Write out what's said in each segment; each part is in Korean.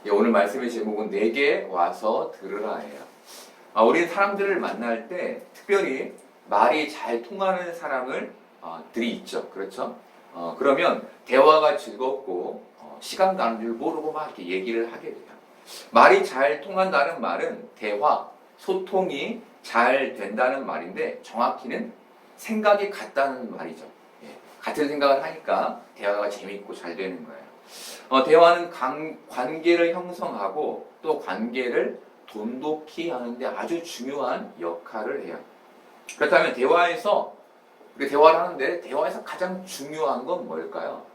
예, 오늘 말씀의 제목은 내게 와서 들으라예요. 우리는 사람들을 만날 때 특별히 말이 잘 통하는 사람을 들이 있죠. 그렇죠? 그러면 대화가 즐겁고 시간 가는 줄 모르고 막 이렇게 얘기를 하게 돼요. 말이 잘 통한다는 말은 대화, 소통이 잘 된다는 말인데 정확히는 생각이 같다는 말이죠. 예, 같은 생각을 하니까 대화가 재밌고 잘 되는 거예요. 대화는 관계를 형성하고 또 관계를 돈독히 하는데 아주 중요한 역할을 해요. 그렇다면 대화에서 우리 대화를 하는데 대화에서 가장 중요한 건 뭘까요?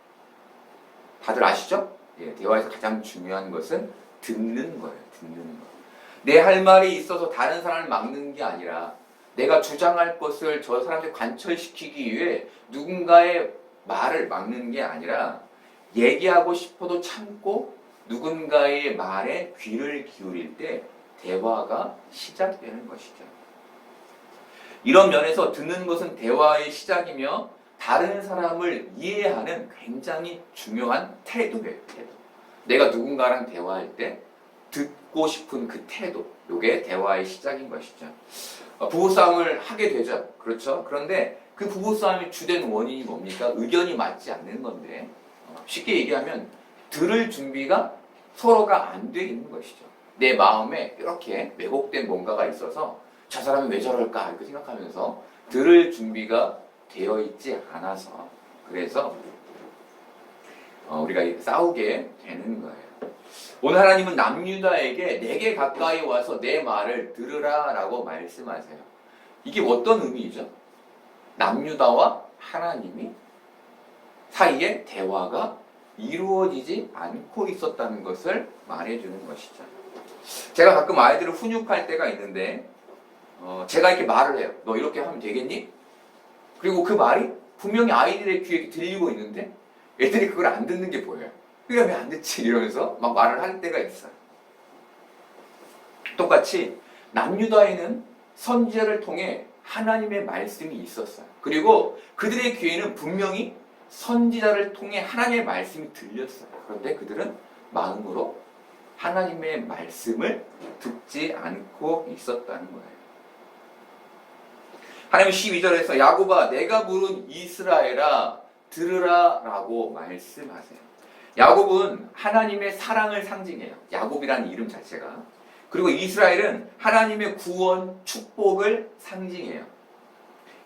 다들 아시죠? 예, 대화에서 가장 중요한 것은 듣는 거예요. 듣는 거. 내 할 말이 있어서 다른 사람을 막는 게 아니라 내가 주장할 것을 저 사람한테 관철시키기 위해 누군가의 말을 막는 게 아니라 얘기하고 싶어도 참고 누군가의 말에 귀를 기울일 때 대화가 시작되는 것이죠. 이런 면에서 듣는 것은 대화의 시작이며 다른 사람을 이해하는 굉장히 중요한 태도예요. 태도. 내가 누군가랑 대화할 때 듣고 싶은 그 태도, 이게 대화의 시작인 것이죠. 부부싸움을 하게 되죠. 그렇죠? 그런데 그 부부싸움의 주된 원인이 뭡니까? 의견이 맞지 않는 건데 쉽게 얘기하면 들을 준비가 서로가 안 돼 있는 것이죠. 내 마음에 이렇게 왜곡된 뭔가가 있어서 저 사람이 왜 저럴까 이렇게 생각하면서 들을 준비가 되어 있지 않아서 그래서 우리가 싸우게 되는 거예요. 오늘 하나님은 남유다에게 내게 가까이 와서 내 말을 들으라 라고 말씀하세요. 이게 어떤 의미죠? 남유다와 하나님이 사이에 대화가 이루어지지 않고 있었다는 것을 말해주는 것이죠. 제가 가끔 아이들을 훈육할 때가 있는데 제가 이렇게 말을 해요. 너 이렇게 하면 되겠니? 그리고 그 말이 분명히 아이들의 귀에 들리고 있는데 애들이 그걸 안 듣는 게 보여요. 그게 왜 안 듣지? 이러면서 막 말을 할 때가 있어요. 똑같이 남유다에는 선지자를 통해 하나님의 말씀이 있었어요. 그리고 그들의 귀에는 분명히 선지자를 통해 하나님의 말씀이 들렸어요. 그런데 그들은 마음으로 하나님의 말씀을 듣지 않고 있었다는 거예요. 하나님 12절에서 야곱아 내가 부른 이스라엘아 들으라 라고 말씀하세요. 야곱은 하나님의 사랑을 상징해요. 야곱이라는 이름 자체가. 그리고 이스라엘은 하나님의 구원, 축복을 상징해요.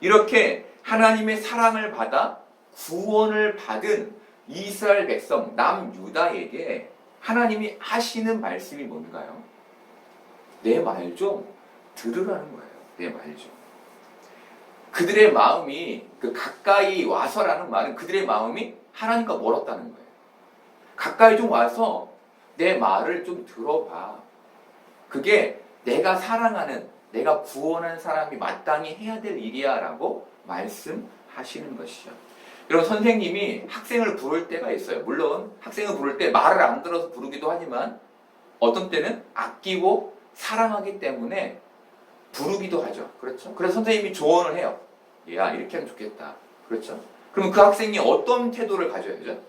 이렇게 하나님의 사랑을 받아 구원을 받은 이스라엘 백성 남유다에게 하나님이 하시는 말씀이 뭔가요? 내 말 좀 들으라는 거예요. 내 말 좀. 그들의 마음이 그 가까이 와서라는 말은 그들의 마음이 하나님과 멀었다는 거예요. 가까이 좀 와서 내 말을 좀 들어봐. 그게 내가 사랑하는, 내가 구원한 사람이 마땅히 해야 될 일이야 라고 말씀하시는 것이죠. 여러분 선생님이 학생을 부를 때가 있어요. 물론 학생을 부를 때 말을 안 들어서 부르기도 하지만 어떤 때는 아끼고 사랑하기 때문에 부르기도 하죠. 그렇죠? 그래서 선생님이 조언을 해요. 야 이렇게 하면 좋겠다. 그렇죠? 그러면 그 학생이 어떤 태도를 가져야죠?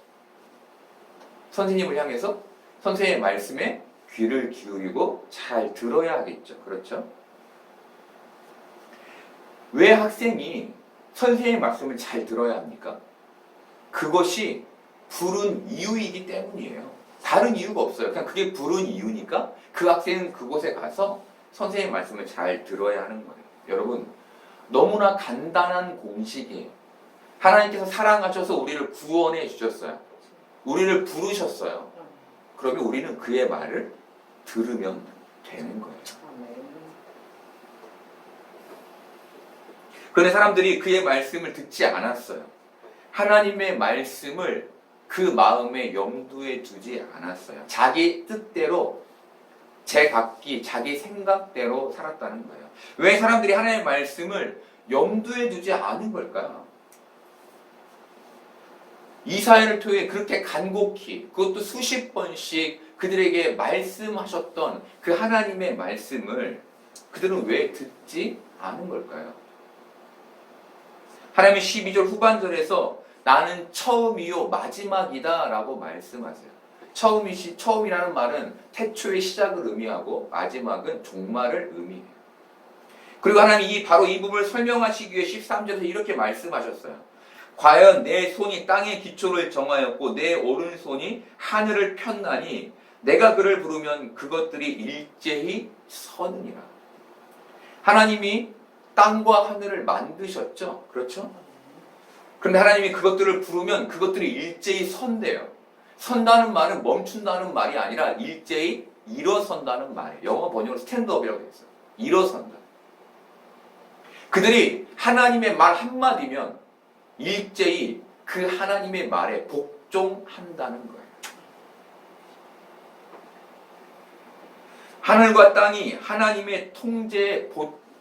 선생님을 향해서 선생님의 말씀에 귀를 기울이고 잘 들어야 하겠죠. 그렇죠? 왜 학생이 선생님의 말씀을 잘 들어야 합니까? 그것이 부른 이유이기 때문이에요. 다른 이유가 없어요. 그냥 그게 부른 이유니까 그 학생은 그곳에 가서 선생님의 말씀을 잘 들어야 하는 거예요. 여러분 너무나 간단한 공식이에요. 하나님께서 사랑하셔서 우리를 구원해 주셨어요. 우리를 부르셨어요. 그러면 우리는 그의 말을 들으면 되는 거예요. 그런데 사람들이 그의 말씀을 듣지 않았어요. 하나님의 말씀을 그 마음의 염두에 두지 않았어요. 자기 뜻대로 제각기 자기 생각대로 살았다는 거예요. 왜 사람들이 하나님의 말씀을 염두에 두지 않은 걸까요? 이사야를 통해 그렇게 간곡히 그것도 수십 번씩 그들에게 말씀하셨던 그 하나님의 말씀을 그들은 왜 듣지 않은 걸까요? 하나님의 12절 후반절에서 나는 처음이요 마지막이다 라고 말씀하세요. 처음이라는 말은 태초의 시작을 의미하고 마지막은 종말을 의미해요. 그리고 하나님이 바로 이 부분을 설명하시기 위해 13절에서 이렇게 말씀하셨어요. 과연 내 손이 땅의 기초를 정하였고 내 오른손이 하늘을 폈나니 내가 그를 부르면 그것들이 일제히 서느니라. 하나님이 땅과 하늘을 만드셨죠. 그렇죠? 그런데 하나님이 그것들을 부르면 그것들이 일제히 선대요. 선다는 말은 멈춘다는 말이 아니라 일제히 일어선다는 말이에요. 영어 번역으로 스탠드업이라고 되어 있어요. 일어선다. 그들이 하나님의 말 한마디면 일제히 그 하나님의 말에 복종한다는 거예요. 하늘과 땅이 하나님의 통제에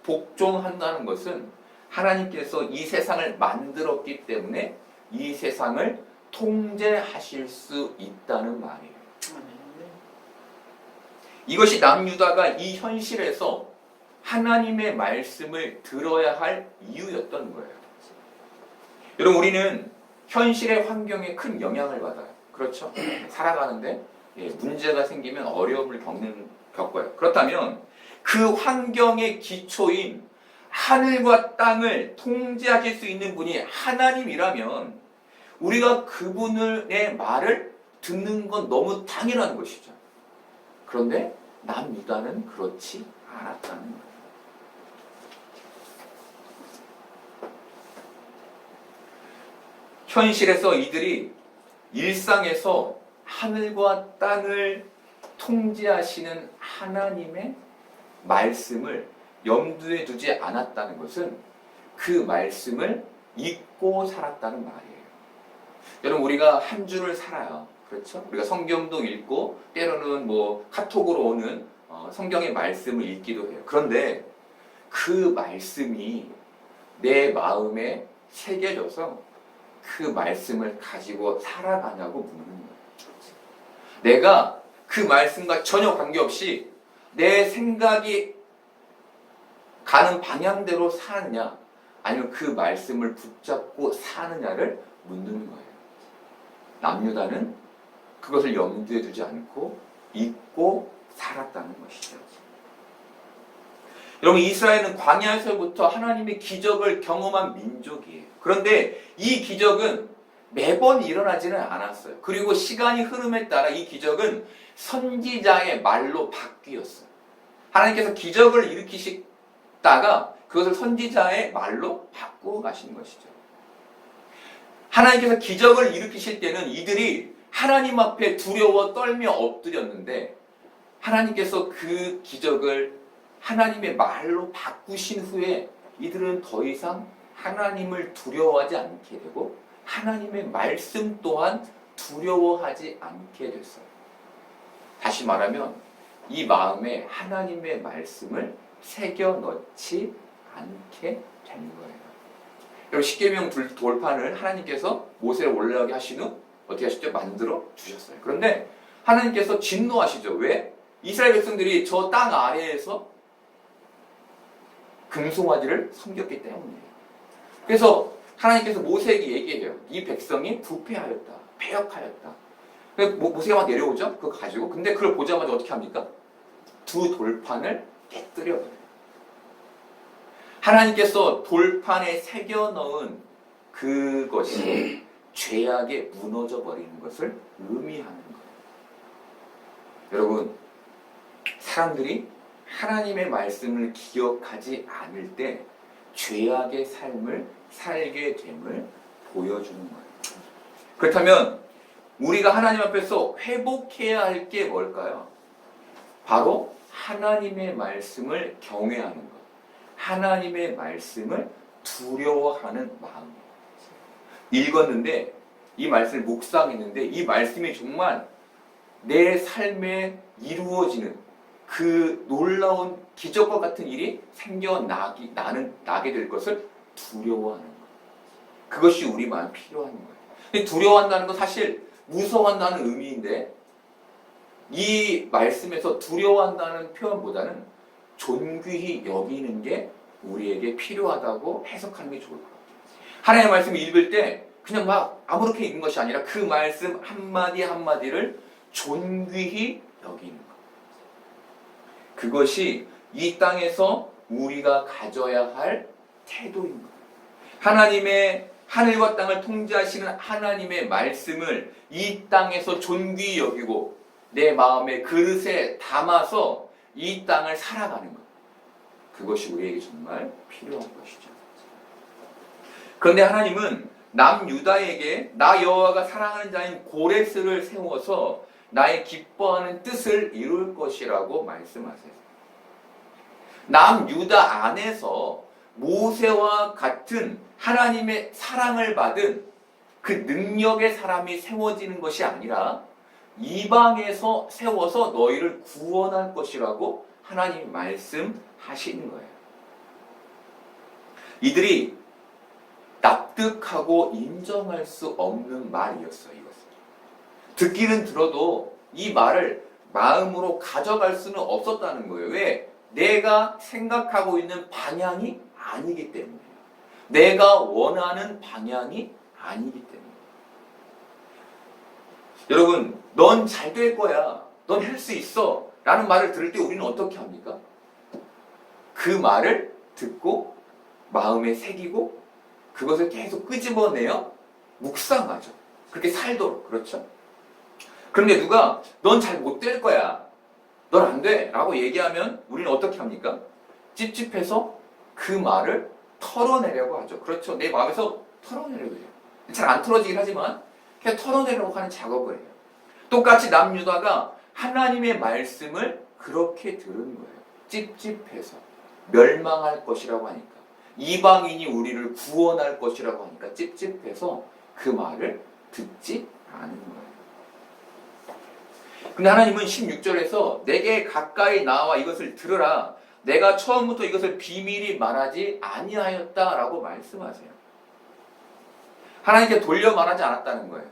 복종한다는 것은 하나님께서 이 세상을 만들었기 때문에 이 세상을 통제하실 수 있다는 말이에요. 이것이 남유다가 이 현실에서 하나님의 말씀을 들어야 할 이유였던 거예요. 여러분, 우리는 현실의 환경에 큰 영향을 받아요. 그렇죠? 살아가는데 문제가 생기면 어려움을 겪어요. 그렇다면 그 환경의 기초인 하늘과 땅을 통제하실 수 있는 분이 하나님이라면 우리가 그분의 말을 듣는 건 너무 당연한 것이죠. 그런데 남유다는 그렇지 않았다는 거예요. 현실에서 이들이 일상에서 하늘과 땅을 통제하시는 하나님의 말씀을 염두에 두지 않았다는 것은 그 말씀을 잊고 살았다는 말이에요. 여러분, 우리가 한 주를 살아요. 그렇죠? 우리가 성경도 읽고 때로는 카톡으로 오는 성경의 말씀을 읽기도 해요. 그런데 그 말씀이 내 마음에 새겨져서 그 말씀을 가지고 살아가냐고 묻는 거예요. 내가 그 말씀과 전혀 관계없이 내 생각이 가는 방향대로 사느냐 아니면 그 말씀을 붙잡고 사느냐를 묻는 거예요. 남유다는 그것을 염두에 두지 않고 잊고 살았다는 것이죠. 여러분, 이스라엘은 광야에서부터 하나님의 기적을 경험한 민족이에요. 그런데 이 기적은 매번 일어나지는 않았어요. 그리고 시간이 흐름에 따라 이 기적은 선지자의 말로 바뀌었어요. 하나님께서 기적을 일으키시다가 그것을 선지자의 말로 바꾸어 가신 것이죠. 하나님께서 기적을 일으키실 때는 이들이 하나님 앞에 두려워 떨며 엎드렸는데 하나님께서 그 기적을 하나님의 말로 바꾸신 후에 이들은 더 이상 하나님을 두려워하지 않게 되고 하나님의 말씀 또한 두려워하지 않게 됐어요. 다시 말하면 이 마음에 하나님의 말씀을 새겨 넣지 않게 된 거예요. 여러분, 십계명 돌판을 하나님께서 모세를 올라가게 하신 후 어떻게 하셨죠? 만들어 주셨어요. 그런데 하나님께서 진노하시죠. 왜? 이스라엘 백성들이 저 땅 아래에서 금송아지를 섬겼기 때문이에요. 그래서 하나님께서 모세에게 얘기해요. 이 백성이 부패하였다. 패역하였다. 모세가 막 내려오죠? 그거 가지고. 근데 그걸 보자마자 어떻게 합니까? 두 돌판을 깨뜨려버려요. 하나님께서 돌판에 새겨 넣은 그것이 죄악에 무너져 버리는 것을 의미하는 거예요. 여러분, 사람들이 하나님의 말씀을 기억하지 않을 때 죄악의 삶을 살게 됨을 보여주는 거예요. 그렇다면 우리가 하나님 앞에서 회복해야 할 게 뭘까요? 바로 하나님의 말씀을 경외하는 것, 하나님의 말씀을 두려워하는 마음. 읽었는데 이 말씀을 묵상했는데 이 말씀이 정말 내 삶에 이루어지는 그 놀라운 기적과 같은 일이 나게 될 것을 두려워하는 것. 그것이 우리 마음에 필요한 거예요. 근데 두려워한다는 건 사실 무서워한다는 의미인데 이 말씀에서 두려워한다는 표현보다는 존귀히 여기는 게 우리에게 필요하다고 해석하는 게 좋을 것 같아요. 하나님의 말씀을 읽을 때 그냥 막 아무렇게 읽는 것이 아니라 그 말씀 한마디 한마디를 존귀히 여기는 것. 그것이 이 땅에서 우리가 가져야 할 태도인 거예요. 하나님의 하늘과 땅을 통제하시는 하나님의 말씀을 이 땅에서 존귀히 여기고 내 마음의 그릇에 담아서 이 땅을 살아가는 것. 그것이 우리에게 정말 필요한 것이죠. 그런데 하나님은 남유다에게 나 여호와가 사랑하는 자인 고레스를 세워서 나의 기뻐하는 뜻을 이룰 것이라고 말씀하세요. 남유다 안에서 모세와 같은 하나님의 사랑을 받은 그 능력의 사람이 세워지는 것이 아니라 이방에서 세워서 너희를 구원할 것이라고 하나님이 말씀하시는 거예요. 이들이 납득하고 인정할 수 없는 말이었어요. 이것은. 듣기는 들어도 이 말을 마음으로 가져갈 수는 없었다는 거예요. 왜? 내가 생각하고 있는 방향이 아니기 때문이에요. 내가 원하는 방향이 아니기 때문이에요. 여러분, 넌 잘 될 거야. 넌 할 수 있어. 라는 말을 들을 때 우리는 어떻게 합니까? 그 말을 듣고 마음에 새기고 그것을 계속 끄집어내어 묵상하죠. 그렇게 살도록. 그렇죠? 그런데 누가 넌 잘 못 될 거야. 넌 안 돼. 라고 얘기하면 우리는 어떻게 합니까? 찝찝해서 그 말을 털어내려고 하죠. 그렇죠. 내 마음에서 털어내려고 해요. 잘 안 털어지긴 하지만 그냥 털어내려고 하는 작업을 해요. 똑같이 남유다가 하나님의 말씀을 그렇게 들은 거예요. 찝찝해서 멸망할 것이라고 하니까, 이방인이 우리를 구원할 것이라고 하니까 찝찝해서 그 말을 듣지 않은 거예요. 근데 하나님은 16절에서 내게 가까이 나와 이것을 들으라. 내가 처음부터 이것을 비밀히 말하지 아니하였다라고 말씀하세요. 하나님께 돌려 말하지 않았다는 거예요.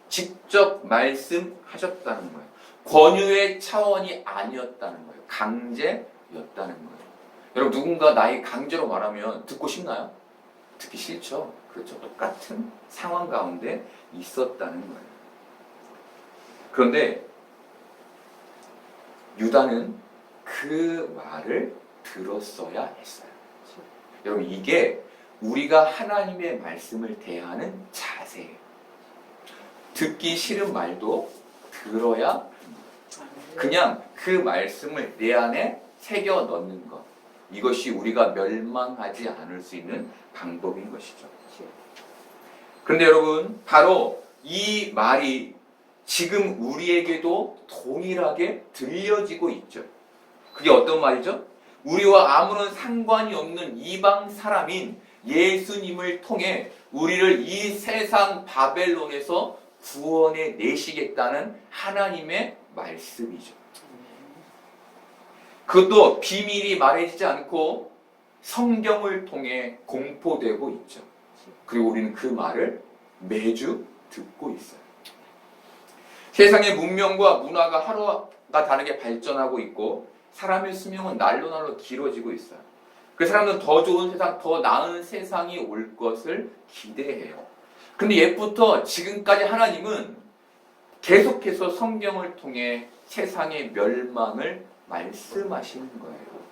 직접 말씀하셨다는 거예요. 권유의 차원이 아니었다는 거예요. 강제였다는 거예요. 여러분, 누군가 나에게 강제로 말하면 듣고 싶나요? 듣기 싫죠. 그렇죠. 똑같은 상황 가운데 있었다는 거예요. 그런데 유다는 그 말을 들었어야 했어요. 여러분, 이게 우리가 하나님의 말씀을 대하는 자세예요. 듣기 싫은 말도 들어야 합니다. 그냥 그 말씀을 내 안에 새겨 넣는 것. 이것이 우리가 멸망하지 않을 수 있는 방법인 것이죠. 그런데 여러분, 바로 이 말이 지금 우리에게도 동일하게 들려지고 있죠. 그게 어떤 말이죠? 우리와 아무런 상관이 없는 이방 사람인 예수님을 통해 우리를 이 세상 바벨론에서 구원해 내시겠다는 하나님의 말씀이죠. 그것도 비밀이 말해지지 않고 성경을 통해 공포되고 있죠. 그리고 우리는 그 말을 매주 듣고 있어요. 세상의 문명과 문화가 하루가 다르게 발전하고 있고 사람의 수명은 날로 날로 길어지고 있어요. 그 사람들은 더 좋은 세상, 더 나은 세상이 올 것을 기대해요. 근데 옛부터 지금까지 하나님은 계속해서 성경을 통해 세상의 멸망을 말씀하시는 거예요.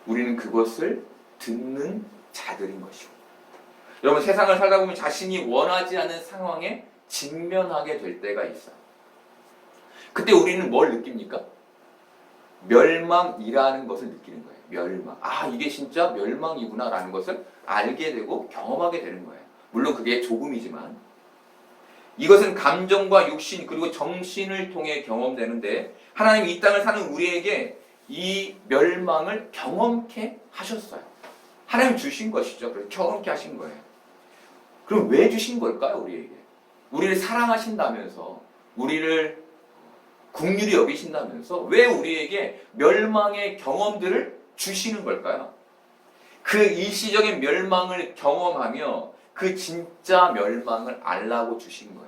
우리는 그것을 듣는 자들인 것이고, 여러분, 세상을 살다 보면 자신이 원하지 않는 상황에 직면하게 될 때가 있어요. 그때 우리는 뭘 느낍니까? 멸망이라는 것을 느끼는 거예요. 멸망. 아, 이게 진짜 멸망이구나 라는 것을 알게 되고 경험하게 되는 거예요. 물론 그게 조금이지만 이것은 감정과 육신 그리고 정신을 통해 경험되는데 하나님이 이 땅을 사는 우리에게 이 멸망을 경험케 하셨어요. 하나님 주신 것이죠. 그래서 경험케 하신 거예요. 그럼 왜 주신 걸까요? 우리에게. 우리를 사랑하신다면서, 우리를 긍휼히 여기신다면서 왜 우리에게 멸망의 경험들을 주시는 걸까요? 그 일시적인 멸망을 경험하며 그 진짜 멸망을 알라고 주신 거예요.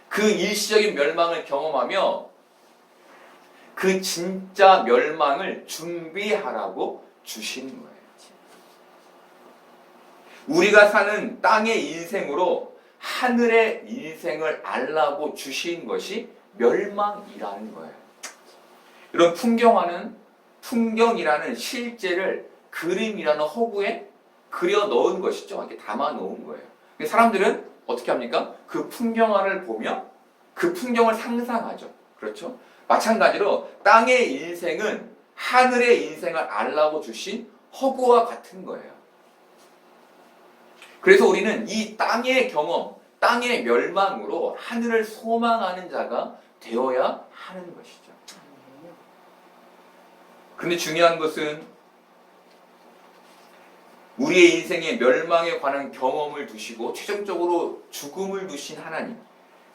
그 일시적인 멸망을 경험하며 그 진짜 멸망을 준비하라고 주신 거예요. 우리가 사는 땅의 인생으로 하늘의 인생을 알라고 주신 것이 멸망이라는 거예요. 이런 풍경이라는 실제를 그림이라는 허구에 그려 넣은 것이죠. 이렇게 담아 놓은 거예요. 사람들은 어떻게 합니까? 그 풍경화를 보며 그 풍경을 상상하죠. 그렇죠? 마찬가지로 땅의 인생은 하늘의 인생을 알라고 주신 허구와 같은 거예요. 그래서 우리는 이 땅의 경험, 땅의 멸망으로 하늘을 소망하는 자가 되어야 하는 것이죠. 그런데 중요한 것은 우리의 인생의 멸망에 관한 경험을 두시고 최종적으로 죽음을 두신 하나님,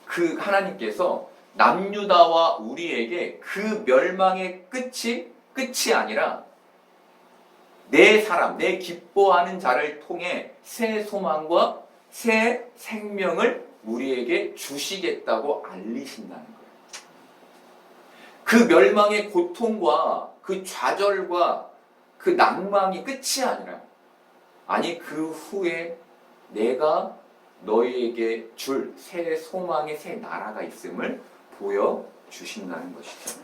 그 하나님께서 남유다와 우리에게 그 멸망의 끝이 아니라 내 사람, 내 기뻐하는 자를 통해 새 소망과 새 생명을 우리에게 주시겠다고 알리신다는 거예요. 그 멸망의 고통과 그 좌절과 그 낭망이 끝이 아니라, 아니 그 후에 내가 너희에게 줄 새 소망의 새 나라가 있음을 보여주신다는 것이죠.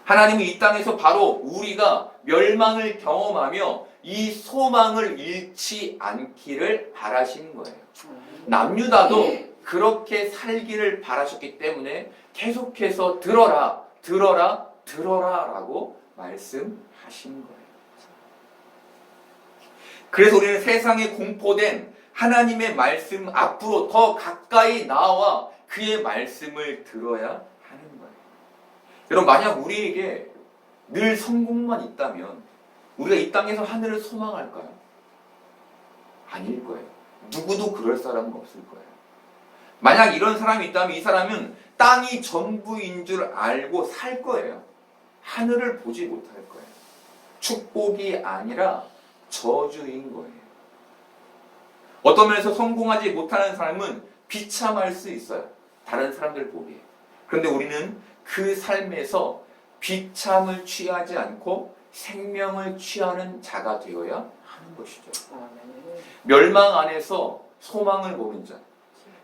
하나님은 이 땅에서 바로 우리가 멸망을 경험하며 이 소망을 잃지 않기를 바라시는 거예요. 남유다도 그렇게 살기를 바라셨기 때문에 계속해서 들어라 라고 말씀하신 거예요. 그래서 우리는 세상에 공포된 하나님의 말씀 앞으로 더 가까이 나와 그의 말씀을 들어야 하는 거예요. 여러분, 만약 우리에게 늘 성공만 있다면 우리가 이 땅에서 하늘을 소망할까요? 아닐 거예요. 누구도 그럴 사람은 없을 거예요. 만약 이런 사람이 있다면 이 사람은 땅이 전부인 줄 알고 살 거예요. 하늘을 보지 못할 거예요. 축복이 아니라 저주인 거예요. 어떤 면에서 성공하지 못하는 사람은 비참할 수 있어요. 다른 사람들 보기에. 그런데 우리는 그 삶에서 비참을 취하지 않고 생명을 취하는 자가 되어야 하는 것이죠. 멸망 안에서 소망을 보는 자.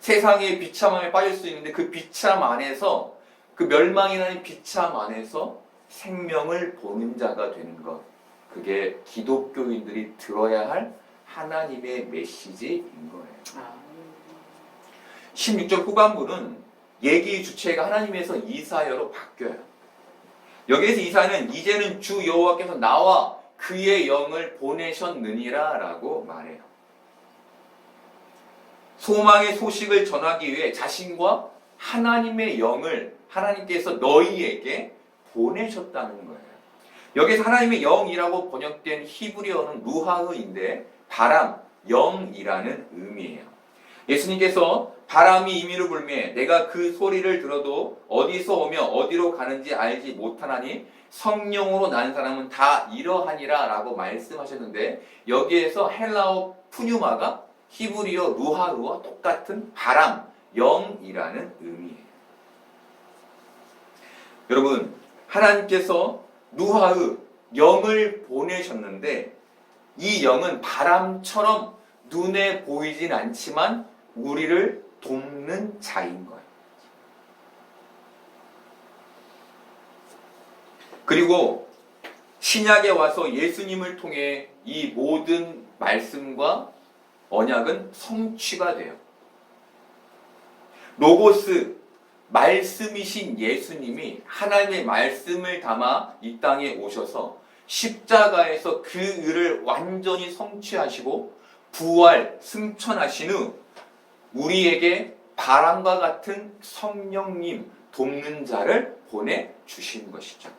세상의 비참함에 빠질 수 있는데 그 비참 안에서, 그 멸망이라는 비참 안에서 생명을 보는 자가 되는 것. 그게 기독교인들이 들어야 할 하나님의 메시지인 거예요. 16절 후반부는 얘기 주체가 하나님에서 이사야로 바뀌어요. 여기에서 이사야는 이제는 주 여호와께서 나와 그의 영을 보내셨느니라 라고 말해요. 소망의 소식을 전하기 위해 자신과 하나님의 영을 하나님께서 너희에게 보내셨다는 거예요. 여기서 하나님의 영이라고 번역된 히브리어는 루하흐인데 바람, 영이라는 의미예요. 예수님께서 바람이 임의로 불매 내가 그 소리를 들어도 어디서 오며 어디로 가는지 알지 못하나니 성령으로 난 사람은 다 이러하니라 라고 말씀하셨는데, 여기에서 헬라어 푸뉴마가 히브리어 루하흐와 똑같은 바람, 영이라는 의미예요. 여러분, 하나님께서 루하흐, 영을 보내셨는데 이 영은 바람처럼 눈에 보이진 않지만 우리를 돕는 자인 거예요. 그리고 신약에 와서 예수님을 통해 이 모든 말씀과 언약은 성취가 돼요. 로고스, 말씀이신 예수님이 하나님의 말씀을 담아 이 땅에 오셔서 십자가에서 그 일을 완전히 성취하시고 부활, 승천하신 후 우리에게 바람과 같은 성령님, 돕는 자를 보내주신 것이죠.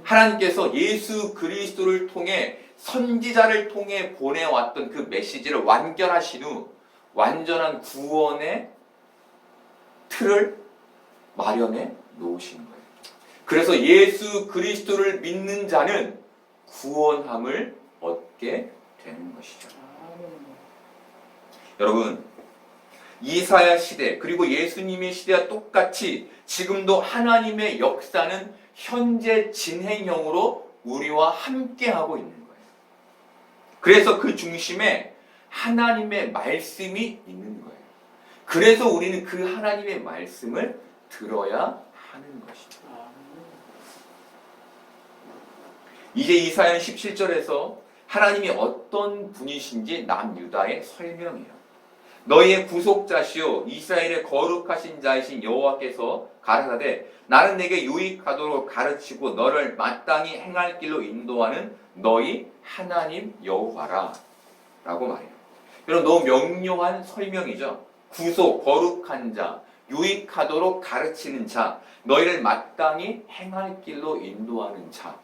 하나님께서 예수 그리스도를 통해 선지자를 통해 보내왔던 그 메시지를 완결하신 후 완전한 구원의 틀을 마련해 놓으신 거예요. 그래서 예수 그리스도를 믿는 자는 구원함을 얻게 되는 것이죠. 여러분, 이사야 시대 그리고 예수님의 시대와 똑같이 지금도 하나님의 역사는 현재 진행형으로 우리와 함께하고 있는 거예요. 그래서 그 중심에 하나님의 말씀이 있는 거예요. 그래서 우리는 그 하나님의 말씀을 들어야 하는 것이죠. 이제 이사야는 17절에서 하나님이 어떤 분이신지 남유다에 설명해요. 너희의 구속자시요 이스라엘의 거룩하신 자이신 여호와께서 가라사대 나는 내게 유익하도록 가르치고 너를 마땅히 행할 길로 인도하는 너희 하나님 여호와라 라고 말해요. 여러분 너무 명료한 설명이죠. 구속, 거룩한 자, 유익하도록 가르치는 자, 너희를 마땅히 행할 길로 인도하는 자.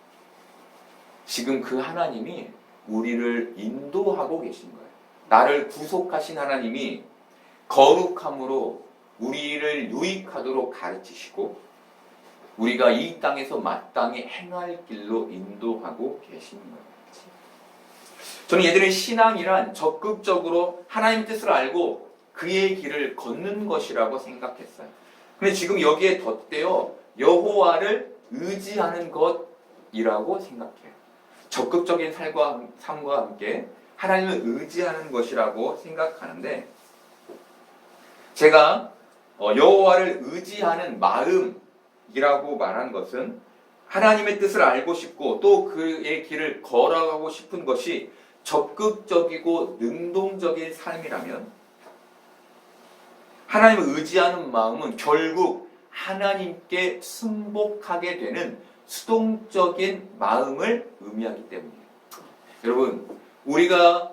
지금 그 하나님이 우리를 인도하고 계신 거예요. 나를 구속하신 하나님이 거룩함으로 우리를 유익하도록 가르치시고 우리가 이 땅에서 마땅히 행할 길로 인도하고 계시는 거예요. 저는 예전에 신앙이란 적극적으로 하나님의 뜻을 알고 그의 길을 걷는 것이라고 생각했어요. 근데 지금 여기에 덧대어 여호와를 의지하는 것이라고 생각해요. 적극적인 삶과 함께 하나님을 의지하는 것이라고 생각하는데 제가 여호와를 의지하는 마음이라고 말한 것은 하나님의 뜻을 알고 싶고 또 그의 길을 걸어가고 싶은 것이 적극적이고 능동적인 삶이라면 하나님을 의지하는 마음은 결국 하나님께 순복하게 되는 수동적인 마음을 의미하기 때문이에요. 여러분 우리가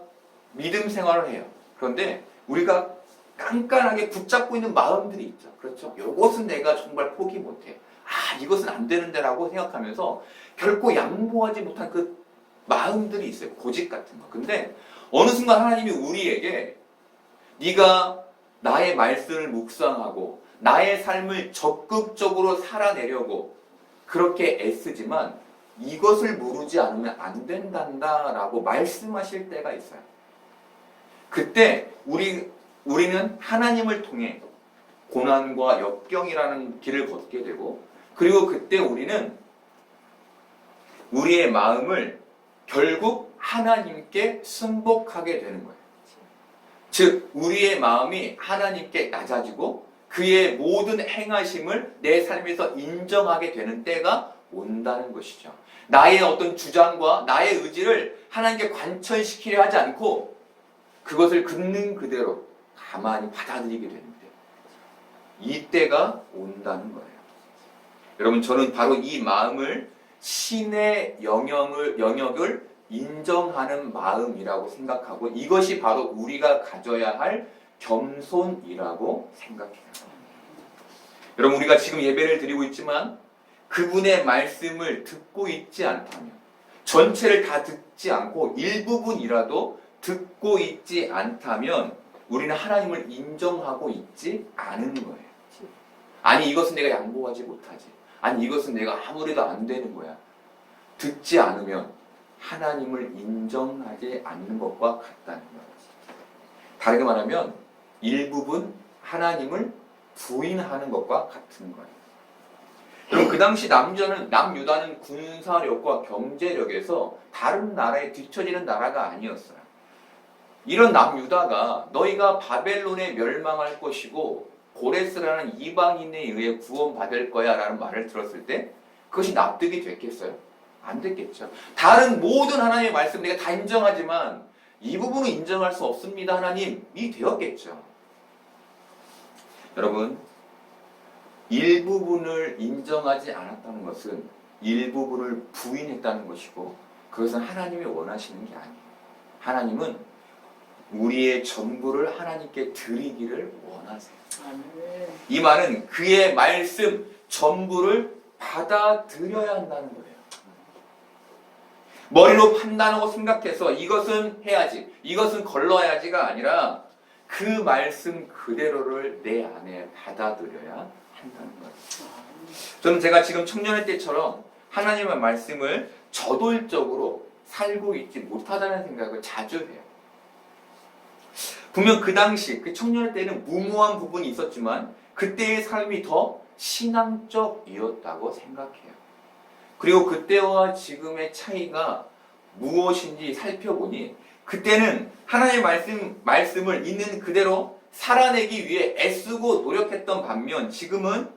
믿음 생활을 해요. 그런데 우리가 깐깐하게 붙잡고 있는 마음들이 있죠. 그렇죠? 이것은 내가 정말 포기 못해. 이것은 안 되는데 라고 생각하면서 결코 양보하지 못한 그 마음들이 있어요. 고집 같은 거. 근데 어느 순간 하나님이 우리에게 네가 나의 말씀을 묵상하고 나의 삶을 적극적으로 살아내려고 그렇게 애쓰지만 이것을 모르지 않으면 안 된단다 라고 말씀하실 때가 있어요. 그때 우리는 하나님을 통해 고난과 역경이라는 길을 걷게 되고 그리고 그때 우리는 우리의 마음을 결국 하나님께 순복하게 되는 거예요. 즉 우리의 마음이 하나님께 낮아지고 그의 모든 행하심을 내 삶에서 인정하게 되는 때가 온다는 것이죠. 나의 어떤 주장과 나의 의지를 하나님께 관철시키려 하지 않고 그것을 긋는 그대로 가만히 받아들이게 되는데 이때가 온다는 거예요. 여러분 저는 바로 이 마음을 신의 영역을 인정하는 마음이라고 생각하고 이것이 바로 우리가 가져야 할 겸손이라고 생각해요. 여러분 우리가 지금 예배를 드리고 있지만 그분의 말씀을 듣고 있지 않다면 전체를 다 듣지 않고 일부분이라도 듣고 있지 않다면 우리는 하나님을 인정하고 있지 않은 거예요. 아니 이것은 내가 양보하지 못하지. 아니 이것은 내가 아무래도 안 되는 거야. 듣지 않으면 하나님을 인정하지 않는 것과 같다는 거예요. 다르게 말하면 일부분 하나님을 부인하는 것과 같은 거예요. 그럼 그 당시 남유다는 군사력과 경제력에서 다른 나라에 뒤처지는 나라가 아니었어요. 이런 남유다가 너희가 바벨론에 멸망할 것이고 고레스라는 이방인에 의해 구원받을 거야 라는 말을 들었을 때 그것이 납득이 됐겠어요? 안 됐겠죠. 다른 모든 하나님의 말씀 내가 다 인정하지만 이 부분은 인정할 수 없습니다 하나님이 되었겠죠. 여러분 일부분을 인정하지 않았다는 것은 일부분을 부인했다는 것이고 그것은 하나님이 원하시는 게 아니에요. 하나님은 우리의 전부를 하나님께 드리기를 원하세요. 이 말은 그의 말씀 전부를 받아들여야 한다는 거예요. 머리로 판단하고 생각해서 이것은 해야지, 이것은 걸러야지가 아니라 그 말씀 그대로를 내 안에 받아들여야 한다는 거예요. 저는 제가 지금 청년의 때처럼 하나님의 말씀을 저돌적으로 살고 있지 못하다는 생각을 자주 해요. 분명 그 당시 그 청년의 때는 무모한 부분이 있었지만 그때의 삶이 더 신앙적이었다고 생각해요. 그리고 그때와 지금의 차이가 무엇인지 살펴보니 그때는 하나님의 말씀을 있는 그대로 살아내기 위해 애쓰고 노력했던 반면 지금은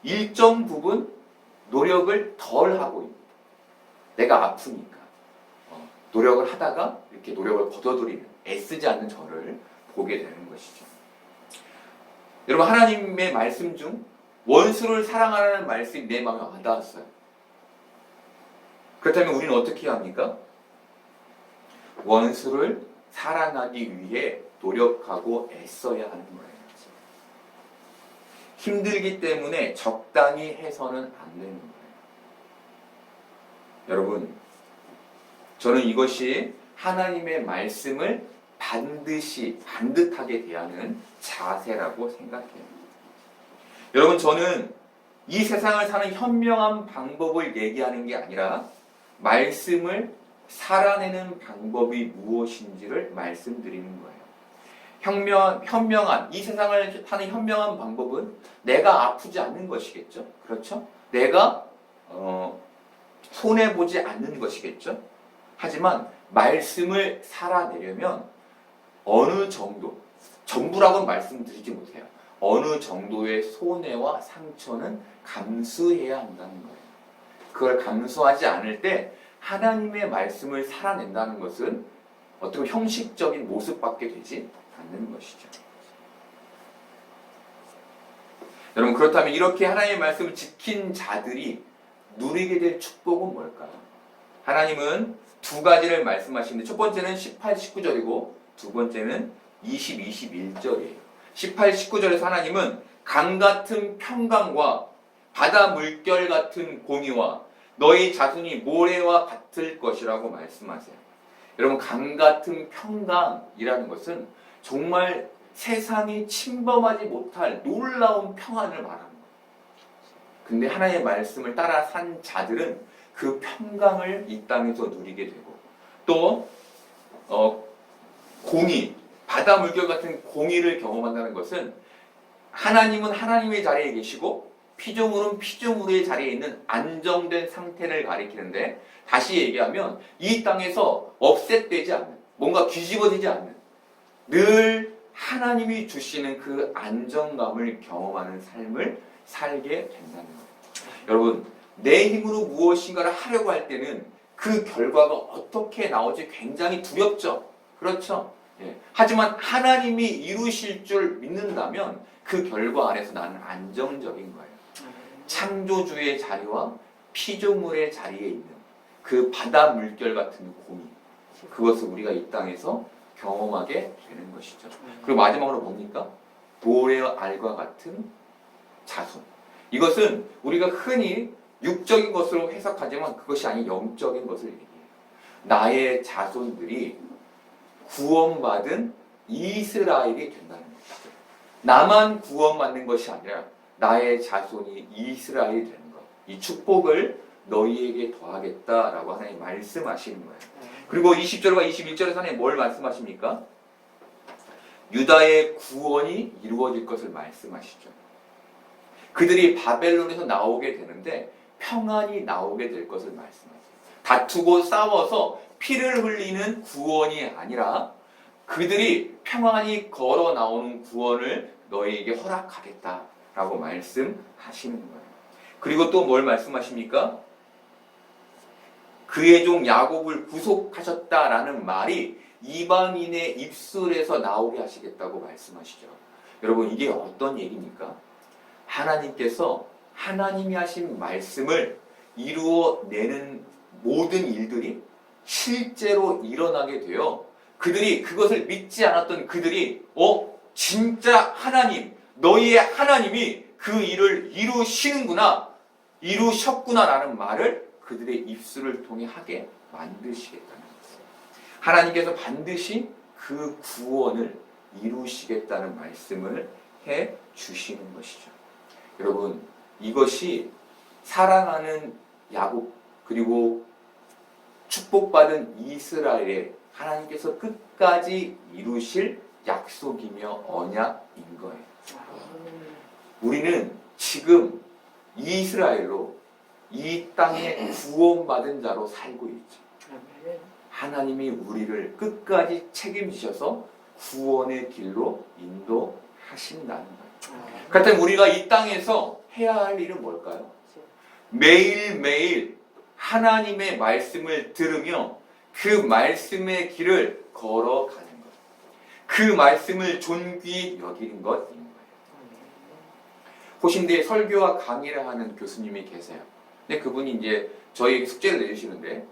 일정 부분 노력을 덜 하고 있습니다. 내가 아프니까 노력을 하다가 이렇게 노력을 거둬들이는, 애쓰지 않는 저를 보게 되는 것이죠. 여러분, 하나님의 말씀 중 원수를 사랑하라는 말씀이 내 마음에 와닿았어요. 그렇다면 우리는 어떻게 해야 합니까? 원수를 사랑하기 위해 노력하고 애써야 하는 거예요. 힘들기 때문에 적당히 해서는 안 되는 거예요. 여러분, 저는 이것이 하나님의 말씀을 반듯하게 대하는 자세라고 생각해요. 여러분, 저는 이 세상을 사는 현명한 방법을 얘기하는 게 아니라 말씀을 살아내는 방법이 무엇인지를 말씀드리는 거예요. 현명한, 이 세상을 사는 현명한 방법은 내가 아프지 않는 것이겠죠? 그렇죠? 내가 손해보지 않는 것이겠죠? 하지만 말씀을 살아내려면 어느 정도, 전부라고는 말씀드리지 못해요. 어느 정도의 손해와 상처는 감수해야 한다는 거예요. 그걸 감수하지 않을 때 하나님의 말씀을 살아낸다는 것은 어떻게 보면 형식적인 모습밖에 되지 않는 것이죠. 여러분, 그렇다면 이렇게 하나님의 말씀을 지킨 자들이 누리게 될 축복은 뭘까요? 하나님은 두 가지를 말씀하시는데 첫 번째는 18, 19절이고 두 번째는 20, 21절이에요. 18, 19절에서 하나님은 강 같은 평강과 바다 물결 같은 공의와 너희 자손이 모래와 같을 것이라고 말씀하세요. 여러분, 강 같은 평강이라는 것은 정말 세상이 침범하지 못할 놀라운 평안을 말하는 거예요. 근데 하나님의 말씀을 따라 산 자들은 그 평강을 이 땅에서 누리게 되고 또 공의, 바다 물결 같은 공의를 경험한다는 것은 하나님은 하나님의 자리에 계시고 피조물은 피조물의 자리에 있는 안정된 상태를 가리키는데, 다시 얘기하면 이 땅에서 업셋되지 않는, 뭔가 뒤집어지지 않는, 늘 하나님이 주시는 그 안정감을 경험하는 삶을 살게 된다는 거예요. 여러분, 내 힘으로 무엇인가를 하려고 할 때는 그 결과가 어떻게 나올지 굉장히 두렵죠. 그렇죠? 예. 하지만 하나님이 이루실 줄 믿는다면 그 결과 안에서 나는 안정적인 거예요. 창조주의 자리와 피조물의 자리에 있는 그 바다 물결 같은 공의, 그것을 우리가 이 땅에서 경험하게 되는 것이죠. 그리고 마지막으로 뭡니까? 모래와 알과 같은 자손. 이것은 우리가 흔히 육적인 것으로 해석하지만 그것이 아닌 영적인 것을 얘기해요. 나의 자손들이 구원받은 이스라엘이 된다는 것이죠. 나만 구원받는 것이 아니라 나의 자손이 이스라엘이 되는 것. 이 축복을 너희에게 더하겠다라고 하나님 말씀하시는 거예요. 그리고 20절과 21절에서 하나님 뭘 말씀하십니까? 유다의 구원이 이루어질 것을 말씀하시죠. 그들이 바벨론에서 나오게 되는데 평안이 나오게 될 것을 말씀하세요. 다투고 싸워서 피를 흘리는 구원이 아니라 그들이 평안히 걸어 나오는 구원을 너희에게 허락하겠다라고 말씀하시는 거예요. 그리고 또 뭘 말씀하십니까? 그의 종 야곱을 구속하셨다라는 말이 이방인의 입술에서 나오게 하시겠다고 말씀하시죠. 여러분, 이게 어떤 얘기입니까? 하나님께서 하나님이 하신 말씀을 이루어내는 모든 일들이 실제로 일어나게 되어 그들이 그것을 믿지 않았던 그들이 진짜 하나님, 너희의 하나님이 그 일을 이루셨구나라는 말을 그들의 입술을 통해 하게 만드시겠다는 것이에요. 하나님께서 반드시 그 구원을 이루시겠다는 말씀을 해 주시는 것이죠. 여러분, 이것이 사랑하는 야곱 그리고 축복받은 이스라엘의 하나님께서 끝까지 이루실 약속이며 언약인 거예요. 우리는 지금 이스라엘로 이 땅에 구원받은 자로 살고 있죠. 하나님이 우리를 끝까지 책임지셔서 구원의 길로 인도하신다는 거예요. 그렇다면 우리가 이 땅에서 해야 할 일은 뭘까요? 매일매일 하나님의 말씀을 들으며 그 말씀의 길을 걸어가는 것. 그 말씀을 존귀히 여기는 것인 거예요. 호신대에 설교와 강의를 하는 교수님이 계세요. 근데 그분이 이제 저희 숙제를 내주시는데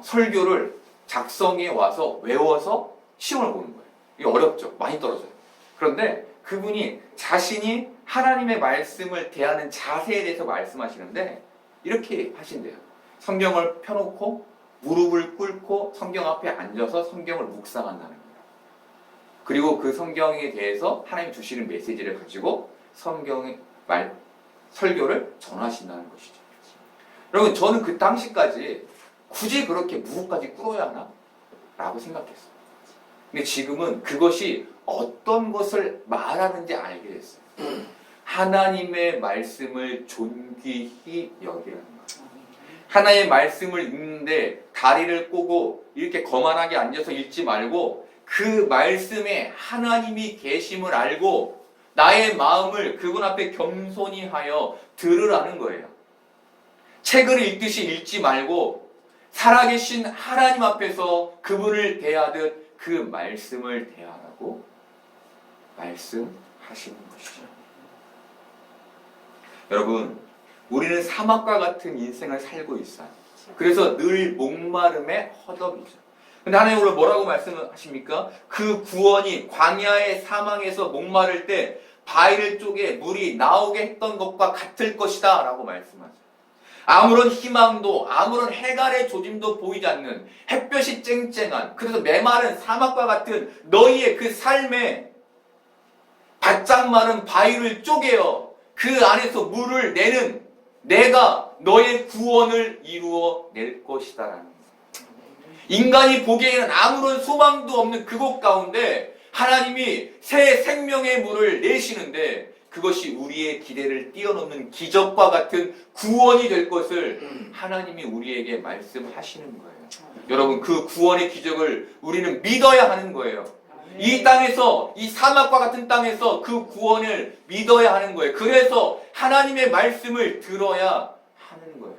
설교를 작성해 와서 외워서 시험을 보는 거예요. 이게 어렵죠. 많이 떨어져요. 그런데 그분이 자신이 하나님의 말씀을 대하는 자세에 대해서 말씀하시는데 이렇게 하신대요. 성경을 펴놓고 무릎을 꿇고 성경 앞에 앉아서 성경을 묵상한다는 거예요. 그리고 그 성경에 대해서 하나님 주시는 메시지를 가지고 성경의 설교를 전하신다는 것이죠. 여러분, 저는 그 당시까지 굳이 그렇게 무릎까지 꿇어야 하나? 라고 생각했어요. 근데 지금은 그것이 어떤 것을 말하는지 알게 됐어요. 하나님의 말씀을 존귀히 여기라는 거예요. 하나님의 말씀을 읽는데 다리를 꼬고 이렇게 거만하게 앉아서 읽지 말고 그 말씀에 하나님이 계심을 알고 나의 마음을 그분 앞에 겸손히 하여 들으라는 거예요. 책을 읽듯이 읽지 말고 살아계신 하나님 앞에서 그분을 대하듯 그 말씀을 대하라고 말씀하시는 것이죠. 여러분, 우리는 사막과 같은 인생을 살고 있어요. 그래서 늘 목마름에 허덕이죠. 근데 하나님 오늘 뭐라고 말씀하십니까? 그 구원이 광야의 사망에서 목마를 때 바위를 쪼개 물이 나오게 했던 것과 같을 것이다 라고 말씀하죠. 아무런 희망도 아무런 해갈의 조짐도 보이지 않는 햇볕이 쨍쨍한, 그래서 메마른 사막과 같은 너희의 그 삶에 바짝 마른 바위를 쪼개어 그 안에서 물을 내는 내가 너의 구원을 이루어 낼 것이다라는 거예요. 인간이 보기에는 아무런 소망도 없는 그곳 가운데 하나님이 새 생명의 물을 내시는데 그것이 우리의 기대를 뛰어넘는 기적과 같은 구원이 될 것을 하나님이 우리에게 말씀하시는 거예요. 여러분, 그 구원의 기적을 우리는 믿어야 하는 거예요. 이 땅에서, 이 사막과 같은 땅에서 그 구원을 믿어야 하는 거예요. 그래서 하나님의 말씀을 들어야 하는 거예요.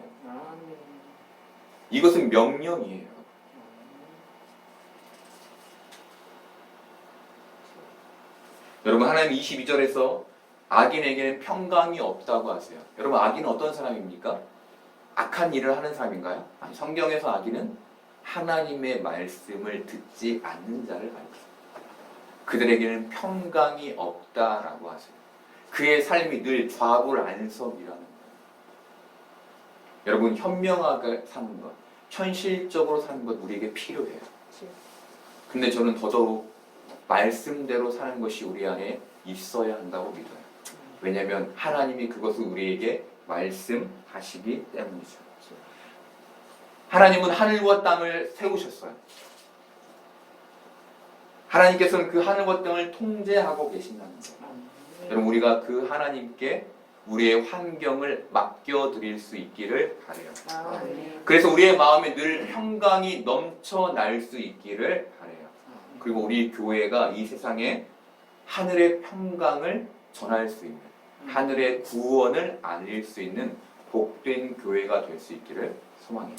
이것은 명령이에요. 여러분, 하나님 22절에서 악인에게는 평강이 없다고 하세요. 여러분, 악인은 어떤 사람입니까? 악한 일을 하는 사람인가요? 아니, 성경에서 악인은 하나님의 말씀을 듣지 않는 자를 가리킵니다. 그들에게는 평강이 없다라고 하세요. 그의 삶이 늘 좌불안석이라는 거예요. 여러분, 현명하게 사는 것, 현실적으로 사는 것 우리에게 필요해요. 근데 저는 더더욱 말씀대로 사는 것이 우리 안에 있어야 한다고 믿어요. 왜냐하면 하나님이 그것을 우리에게 말씀하시기 때문이죠. 하나님은 하늘과 땅을 세우셨어요. 하나님께서는 그 하늘과 땅을 통제하고 계신다는 거예요. 여러분, 우리가 그 하나님께 우리의 환경을 맡겨드릴 수 있기를 바라요. 그래서 우리의 마음에 늘 평강이 넘쳐날 수 있기를 바라요. 그리고 우리 교회가 이 세상에 하늘의 평강을 전할 수 있는, 하늘의 구원을 알릴 수 있는 복된 교회가 될 수 있기를 소망해요.